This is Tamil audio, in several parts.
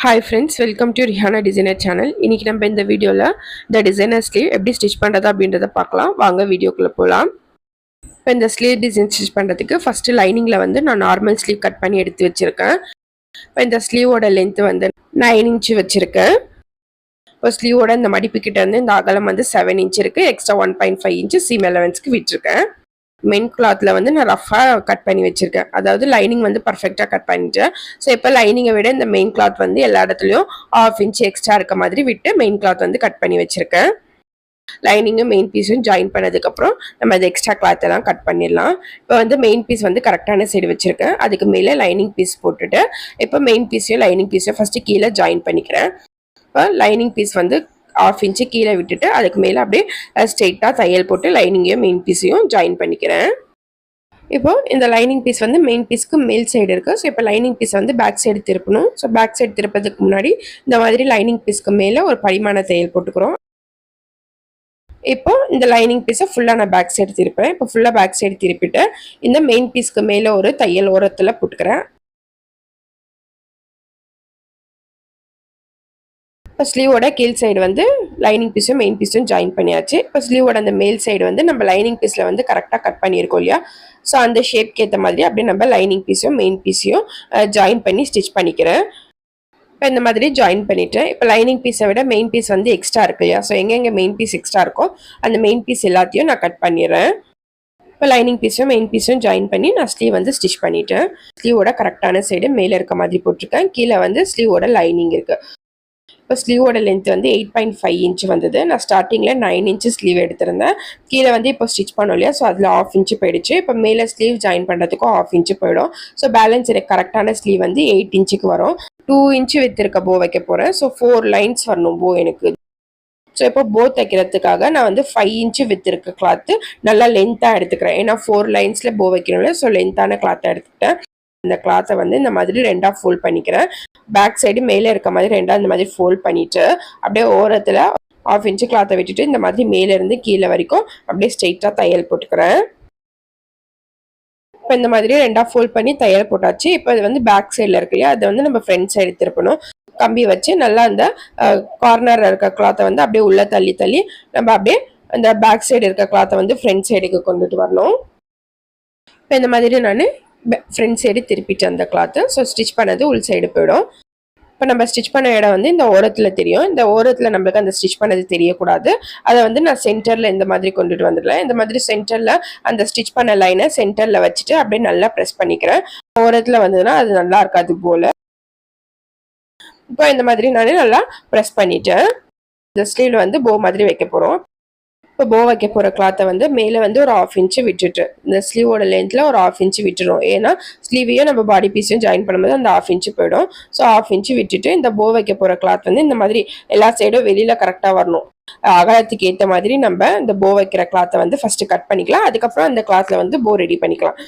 Hi friends, welcome to Rihanna Designer channel. இன்னைக்கு நம்ம இந்த வீடியோல the designer sleeve எப்படி ஸ்டிச் பண்றது அப்படின்றத பார்க்கலாம். வாங்க வீடியோக்குள்ள போலாம். இப்போ இந்த ஸ்லீவ் டிசைன் ஸ்டிச் பண்றதுக்கு ஃபர்ஸ்ட் லைனிங்ல வந்து நான் நார்மல் ஸ்லீவ் கட் பண்ணி எடுத்து வச்சிருக்கேன். இப்போ இந்த ஸ்லீவோட லென்த் வந்து 9 இன்ச் வச்சிருக்கேன். இப்போ ஸ்லீவோட இந்த மடிப்பு கிட்ட இருந்து இந்த அகலம் வந்து 7 இன்ச் இருக்கு. எக்ஸ்ட்ரா 1.5 இன்ச் சீம் அலவன்ஸ்க்கு விட்டுருக்கேன். மெயின் கிளாத்ல வந்து நான் ரஃபா கட் பண்ணி வச்சிருக்கேன். அதாவது லைனிங் வந்து பர்ஃபெக்டா கட் பண்ணிட்டேன். ஸோ இப்போ லைனிங்கை விட இந்த மெயின் கிளாத் வந்து எல்லா இடத்துலயும் 1/2 இன்ச் எக்ஸ்ட்ரா இருக்க மாதிரி விட்டு மெயின் கிளாத் வந்து கட் பண்ணி வச்சிருக்கேன். லைனிங்கும் மெயின் பீஸும் ஜாயின் பண்ணதுக்கு அப்புறம் நம்ம அது எக்ஸ்ட்ரா கிளாத் எல்லாம் கட் பண்ணிடலாம். இப்போ வந்து மெயின் பீஸ் வந்து கரெக்டான சைடு வச்சிருக்கேன். அதுக்கு மேலே லைனிங் பீஸ் போட்டுட்டு இப்போ மெயின் பீஸையும் லைனிங் பீஸையும் ஃபர்ஸ்ட் கீழே ஜாயின் பண்ணிக்கிறேன். இப்போ லைனிங் பீஸ் வந்து 1/2 இன்ச்சு கீழே விட்டுட்டு அதுக்கு மேலே அப்படியே ஸ்ட்ரெயிட்டாக தையல் போட்டு லைனிங்கையும் மெயின் பீஸையும் ஜாயின் பண்ணிக்கிறேன். இப்போ இந்த லைனிங் பீஸ் வந்து மெயின் பீஸ்க்கு மேல் சைடு இருக்கு. ஸோ இப்போ லைனிங் பீஸ் வந்து பேக் சைடு திருப்பணும். ஸோ பேக் சைடு திருப்பதுக்கு முன்னாடி இந்த மாதிரி லைனிங் பீஸ்க்கு மேலே ஒரு படிமான தையல் போட்டுக்கிறோம். இப்போ இந்த லைனிங் பீஸை ஃபுல்லாக நான் பேக் சைடு திருப்பேன். இப்போ ஃபுல்லாக பேக் சைடு திருப்பிட்டு இந்த மெயின் பீஸ்க்கு மேலே ஒரு தையல் ஓரத்தில் போட்டுக்கிறேன். இப்போ ஸ்லீவோட கீழ் சைடு வந்து லைனிங் பீஸும் மெயின் பீஸும் ஜாயின் பண்ணியாச்சு. இப்போ ஸ்லீவோட அந்த மேல் சைடு வந்து நம்ம லைனிங் பீஸில் வந்து கரெக்டாக கட் பண்ணியிருக்கோம் இல்லையா? ஸோ அந்த ஷேப்க்கு ஏற்ற மாதிரி அப்படியே நம்ம லைனிங் பீஸையும் மெயின் பீஸையும் ஜாயின் பண்ணி ஸ்டிச் பண்ணிக்கிறேன். இப்போ இந்த மாதிரி ஜாயின் பண்ணிட்டேன். இப்போ லைனிங் பீஸை விட மெயின் பீஸ் வந்து எக்ஸ்ட்ரா இருக்கு இல்லையா? ஸோ எங்கெங்கே மெயின் பீஸ் எக்ஸ்ட்ரா இருக்கோ அந்த மெயின் பீஸ் எல்லாத்தையும் நான் கட் பண்ணிடுறேன். இப்போ லைனிங் பீஸும் மெயின் பீஸும் ஜாயின் பண்ணி நான் ஸ்லீவ் வந்து ஸ்டிச் பண்ணிட்டேன். ஸ்லீவோட கரெக்டான சைடு மேலே இருக்க மாதிரி போட்டிருக்கேன். கீழே வந்து ஸ்லீவோட லைனிங் இருக்கு. இப்போ ஸ்லீவோட லென்த் வந்து 8.5 இன்ச் வந்தது. நான் ஸ்டார்டிங்கில் 9 இன்ச்சு ஸ்லீவ் எடுத்திருந்தேன். கீழே வந்து இப்போ ஸ்டிச் பண்ணோம் இல்லையா? ஸோ அதில் 1/2 இன்ச்சு போயிடுச்சு. இப்போ மேலே ஸ்லீவ் ஜாயின் பண்ணுறதுக்கும் 1/2 இன்ச்சு போயிடும். ஸோ பேலன்ஸ் எனக்கு கரெக்டான ஸ்லீவ் வந்து 8 இன்ச்சுக்கு வரும். 2 இன்ச்சு வித் இருக்க போ வைக்க போகிறேன். ஸோ 4 லைன்ஸ் வரணும் போ எனக்கு. ஸோ இப்போ போ தைக்கிறதுக்காக நான் வந்து 5 இன்ச்சு வித் இருக்க கிளாத்து நல்லா லென்த்தாக எடுத்துக்கிறேன். ஏன்னா 4 லைன்ஸில் போ வைக்கணும்ல. ஸோ லென்த்தான கிளாத்தை எடுத்துக்கிட்டேன். இந்த கிளாத்தை வந்து இந்த மாதிரி 2ஆக ஃபோல்ட் பண்ணிக்கிறேன். பேக் சைடு மேலே இருக்க மாதிரி 2ஆக இந்த மாதிரி ஃபோல்ட் பண்ணிட்டு அப்படியே ஓரத்தில் 1/2 இன்ச்சு கிளாத்தை விட்டுட்டு இந்த மாதிரி மேலே இருந்து கீழே வரைக்கும் அப்படியே ஸ்ட்ரெயிட்டாக தையல் போட்டுக்கிறேன். இப்போ இந்த மாதிரி 2ஆக ஃபோல்ட் பண்ணி தையல் போட்டாச்சு. இப்போ இது வந்து பேக் சைடில் இருக்கு இல்லையா? அதை வந்து நம்ம ஃப்ரண்ட் சைடு திருப்பணும். கம்பி வச்சு நல்லா அந்த கார்னரில் இருக்க கிளாத்தை வந்து அப்படியே உள்ளே தள்ளி தள்ளி நம்ம அப்படியே அந்த பேக் சைடு இருக்க கிளாத்தை வந்து ஃப்ரண்ட் சைடுக்கு கொண்டுட்டு வரணும். இப்போ இந்த மாதிரி நான் ஃப்ரண்ட் சைடு திருப்பிட்டு அந்த கிளாத்து. ஸோ ஸ்டிச் பண்ணது உள் சைடு போயிடும். இப்போ நம்ம ஸ்டிச் பண்ண இடம் வந்து இந்த ஓரத்தில் தெரியும். இந்த ஓரத்தில் நம்மளுக்கு அந்த ஸ்டிச் பண்ணது தெரியக்கூடாது. அதை வந்து நான் சென்டரில் இந்த மாதிரி கொண்டுட்டு வந்துடலாம். இந்த மாதிரி சென்டரில் அந்த ஸ்டிச் பண்ண லைனை சென்டரில் வச்சுட்டு அப்படியே நல்லா ப்ரெஸ் பண்ணிக்கிறேன். ஓரத்தில் வந்ததுன்னா அது நல்லா இருக்காது போல். இப்போ இந்த மாதிரி நான் நல்லா ப்ரெஸ் பண்ணிட்டேன். இந்த ஸ்லீவ்ல வந்து போ மாதிரி வைக்க போகிறோம். இப்போ போ வைக்க போகிற கிளாத்தை வந்து மேலே வந்து ஒரு 1/2 இன்ச்சு விட்டுட்டு இந்த ஸ்லீவோட லென்த்தில் ஒரு 1/2 இன்ச்சு விட்டுரும். ஏன்னா ஸ்லீவையும் நம்ம பாடி பீஸையும் ஜாயின் பண்ணும்போது அந்த 1/2 இன்ச்சு போயிடும். ஸோ 1/2 இன்ச்சு விட்டுட்டு இந்த போ வைக்க போகிற கிளாத் வந்து இந்த மாதிரி எல்லா சைடும் வெளியில் கரெக்டாக வரணும். அகலத்துக்கு ஏற்ற மாதிரி நம்ம இந்த போ வைக்கிற கிளாத்தை வந்து ஃபஸ்ட்டு கட் பண்ணிக்கலாம். அதுக்கப்புறம் அந்த கிளாத்தில் வந்து போ ரெடி பண்ணிக்கலாம்.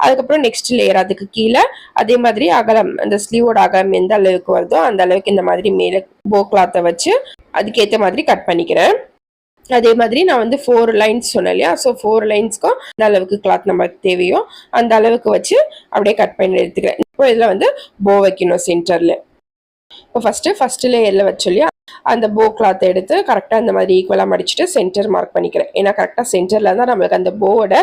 அதுக்கப்புறம் நெக்ஸ்ட் லேயர் அதுக்கு கீழே அதே மாதிரி அகலம் அந்த ஸ்லீவோட அகலம் எந்த அளவுக்கு வருதோ அந்த அளவுக்கு இந்த மாதிரி மேலே போ கிளாத்தை வச்சு அதுக்கேற்ற மாதிரி கட் பண்ணிக்கிறேன். அதே மாதிரி நான் வந்து 4 லைன்ஸ் சொன்னேன் இல்லையா? ஸோ 4 லைன்ஸ்க்கும் அந்த அளவுக்கு கிளாத் நமக்கு தேவையோ அந்த அளவுக்கு வச்சு அப்படியே கட் பண்ணி எடுத்துக்கிறேன். இப்போ இதில் வந்து போ வைக்கணும் சென்டரில். இப்போ ஃபர்ஸ்ட் லேயரில் வச்சு இல்லையா? அந்த போ கிளாத்தை எடுத்து கரெக்டாக இந்த மாதிரி ஈக்குவலாக மடிச்சுட்டு சென்டர் மார்க் பண்ணிக்கிறேன். ஏன்னா கரெக்டாக சென்டரில் தான் நம்மளுக்கு அந்த போவோட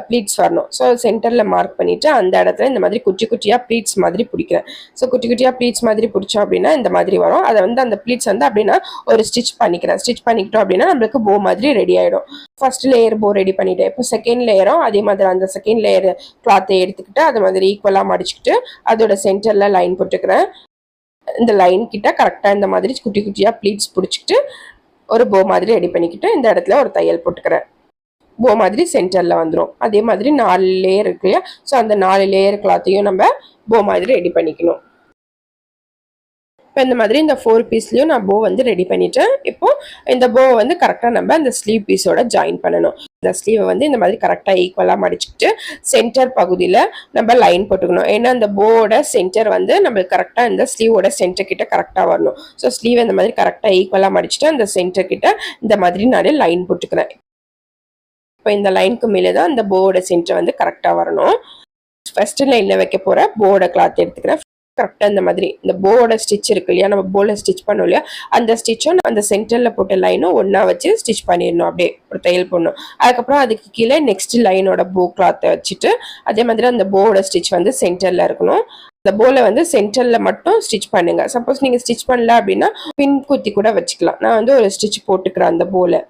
ப்ளீட்ஸ் வரணும். ஸோ சென்டரில் மார்க் பண்ணிவிட்டு அந்த இடத்துல இந்த மாதிரி குட்டி குட்டியாக ப்ளீட்ஸ் மாதிரி பிடிக்கிறேன். ஸோ குட்டி குட்டியாக ப்ளீட்ஸ் மாதிரி பிடிச்சோம் அப்படின்னா இந்த மாதிரி வரும். அதை வந்து அந்த ப்ளீட்ஸ் வந்து அப்படின்னா ஒரு ஸ்டிச் பண்ணிக்கிறேன். ஸ்டிச் பண்ணிக்கிட்டோம் அப்படின்னா நம்மளுக்கு போ மாதிரி ரெடி ஆகிடும். ஃபர்ஸ்ட் லேயர் போ ரெடி பண்ணிவிட்டேன். இப்போ செகண்ட் லேயரும் அதே மாதிரி அந்த செகண்ட் லேயர் கிளாத்தை எடுத்துக்கிட்டு அது மாதிரி ஈக்குவலாக மடிச்சுக்கிட்டு அதோட சென்டரில் லைன் போட்டுக்கிறேன். இந்த லைன் கிட்ட கரெக்டாக இந்த மாதிரி குட்டி குட்டியாக ப்ளீட்ஸ் பிடிச்சிக்கிட்டு ஒரு போ மாதிரி ரெடி பண்ணிக்கிட்டு இந்த இடத்துல ஒரு தையல் போட்டுக்கிறேன். போ மாதிரி சென்டரில் வந்துடும். அதே மாதிரி 4 லேயர் இருக்கு இல்லையா? ஸோ அந்த 4 லேயர் கிளாத்தையும் நம்ம போ மாதிரி ரெடி பண்ணிக்கணும். இப்போ இந்த மாதிரி இந்த 4 பீஸ்லையும் நான் போ வந்து ரெடி பண்ணிட்டேன். இப்போ இந்த போ வந்து கரெக்டாக நம்ம அந்த ஸ்லீவ் பீஸோட ஜாயின் பண்ணணும். இந்த ஸ்லீவை வந்து இந்த மாதிரி கரெக்டாக ஈக்குவலாக மடிச்சுக்கிட்டு சென்டர் பகுதியில் நம்ம லைன் போட்டுக்கணும். ஏன்னா அந்த போவோட சென்டர் வந்து நம்மளுக்கு கரெக்டாக இந்த ஸ்லீவோட சென்டர் கிட்ட கரெக்டாக வரணும். ஸோ ஸ்லீவ் இந்த மாதிரி கரெக்டாக ஈக்குவலாக மடிச்சுட்டு அந்த சென்டர் கிட்ட இந்த மாதிரி நான் லைன் போட்டுக்கிறேன். இப்போ இந்த லைனுக்கு மேலே தான் அந்த போவோட சென்டர் வந்து கரெக்டாக வரணும். ஃபர்ஸ்ட் லைனில் வைக்க போகிற போவோட கிளாத் எடுத்துக்கிறேன். கரெக்டாக இந்த மாதிரி இந்த போவோட ஸ்டிச் இருக்கு இல்லையா, நம்ம போல ஸ்டிச் பண்ணோம் இல்லையா, அந்த ஸ்டிச்சும் அந்த சென்டரில் போட்ட லைனும் ஒன்றா வச்சு ஸ்டிச் பண்ணிடணும். அப்படியே ஒரு தையல் போடணும். அதுக்கப்புறம் அதுக்கு கீழே நெக்ஸ்ட் லைனோட போ கிளாத்தை வச்சுட்டு அதே மாதிரி அந்த போவோட ஸ்டிச் வந்து சென்டரில் இருக்கணும். அந்த போல வந்து சென்டர்ல மட்டும் ஸ்டிச் பண்ணுங்க. சப்போஸ் நீங்க ஸ்டிச் பண்ணல அப்படின்னா பின் குத்தி கூட வச்சுக்கலாம். நான் வந்து ஒரு ஸ்டிச் போட்டுக்கிறேன் அந்த போல.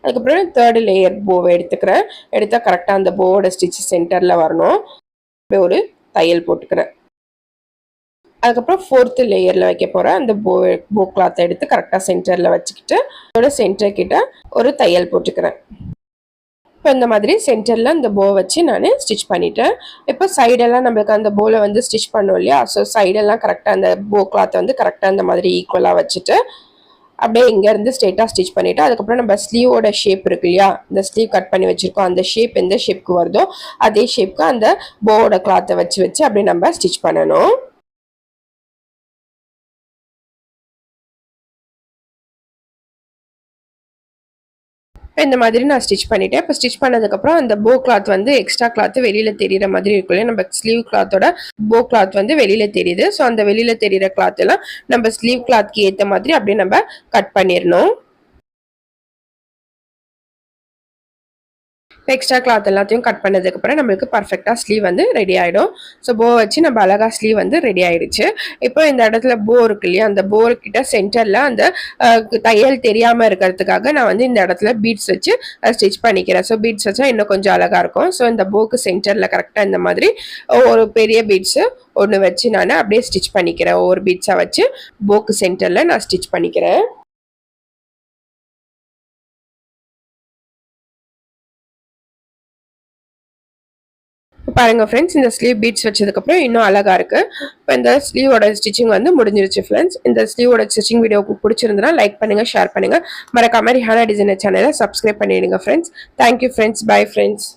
அதுக்கப்புறம் தேர்டு லேயர் போவை எடுத்துக்கிறேன். எடுத்தா கரெக்டாக அந்த போவோட ஸ்டிச் சென்டரில் வரணும். ஒரு தையல் போட்டுக்கிறேன். அதுக்கப்புறம் ஃபோர்த்து லேயரில் வைக்க போகிறேன். அந்த போ கிளாத்தை எடுத்து கரெக்டாக சென்டரில் வச்சுக்கிட்டு அதோட சென்டர் கிட்ட ஒரு தையல் போட்டுக்கிறேன். இப்போ இந்த மாதிரி சென்டரில் அந்த போ வச்சு நான் ஸ்டிச் பண்ணிட்டேன். இப்போ சைடெல்லாம் நம்மளுக்கு அந்த போவில் வந்து ஸ்டிச் பண்ணோம் இல்லையா, ஸோ சைடெல்லாம் கரெக்டாக அந்த போ கிளாத்தை வந்து கரெக்டாக அந்த மாதிரி ஈக்குவலாக வச்சுட்டு அப்படியே இங்கேருந்து ஸ்ட்ரெயிட்டாக ஸ்டிச் பண்ணிவிட்டு அதுக்கப்புறம் நம்ம ஸ்லீவோட ஷேப் இருக்கு இல்லையா, இந்த ஸ்லீவ் கட் பண்ணி வச்சுருக்கோம், அந்த ஷேப் எந்த ஷேப்புக்கு வருதோ அதே ஷேப்புக்கு அந்த போவோட கிளாத்தை வச்சு அப்படியே நம்ம ஸ்டிச் பண்ணணும். இந்த மாதிரி நான் ஸ்டிச் பண்ணிட்டேன். இப்போ ஸ்டிச் பண்ணதுக்கப்புறம் அந்த போ கிளாத் வந்து எக்ஸ்ட்ரா கிளாத் வெளியில் தெரிகிற மாதிரி இருக்கும் இல்லையா, நம்ம ஸ்லீவ் கிளாத்தோட போ கிளாத் வந்து வெளியில் தெரியுது. ஸோ அந்த வெளியில் தெரிகிற கிளாத் எல்லாம் நம்ம ஸ்லீவ் கிளாத்க்கு ஏற்ற மாதிரி அப்படியே நம்ம கட் பண்ணிடணும். எக்ஸ்ட்ரா கிளாத் எல்லாத்தையும் கட் பண்ணதுக்கப்புறம் நம்மளுக்கு பர்ஃபெக்டாக ஸ்லீவ் வந்து ரெடி ஆகிடும். ஸோ போ வச்சு நம்ம அழகாக ஸ்லீவ் வந்து ரெடி ஆகிடுச்சு. இப்போ இந்த இடத்துல போ இருக்கு இல்லையா, அந்த போ கிட்ட சென்டரில் அந்த தையல் தெரியாமல் இருக்கிறதுக்காக நான் வந்து இந்த இடத்துல பீட்ஸ் வச்சு ஸ்டிச் பண்ணிக்கிறேன். ஸோ பீட்ஸ் வச்சா இன்னும் கொஞ்சம் அழகாக இருக்கும். ஸோ இந்த போக்கு சென்டரில் கரெக்டாக இந்த மாதிரி ஒரு பெரிய பீட்ஸு ஒன்று வச்சு நான் அப்படியே ஸ்டிச் பண்ணிக்கிறேன். ஒவ்வொரு பீட்ஸாக வச்சு போக்கு சென்டரில் நான் ஸ்டிச் பண்ணிக்கிறேன். பாருங்க ஃப்ரெண்ட்ஸ், இந்த ஸ்லீவ் பீட்ஸ் வச்சதுக்கப்புறம் இன்னும் அழகா இருக்கு. இப்போ இந்த ஸ்லீவோட ஸ்டிச்சிங் வந்து முடிஞ்சிருச்சு ஃப்ரெண்ட்ஸ். இந்த ஸ்லீவோட ஸ்டிச்சிங் வீடியோ பிடிச்சிருந்தா லைக் பண்ணுங்க, ஷேர் பண்ணுங்க, மறக்காம ரிஹானா டிசைனர் சேனலை சப்ஸ்கிரைப் பண்ணிடுங்க friends. Thank you friends. Bye friends.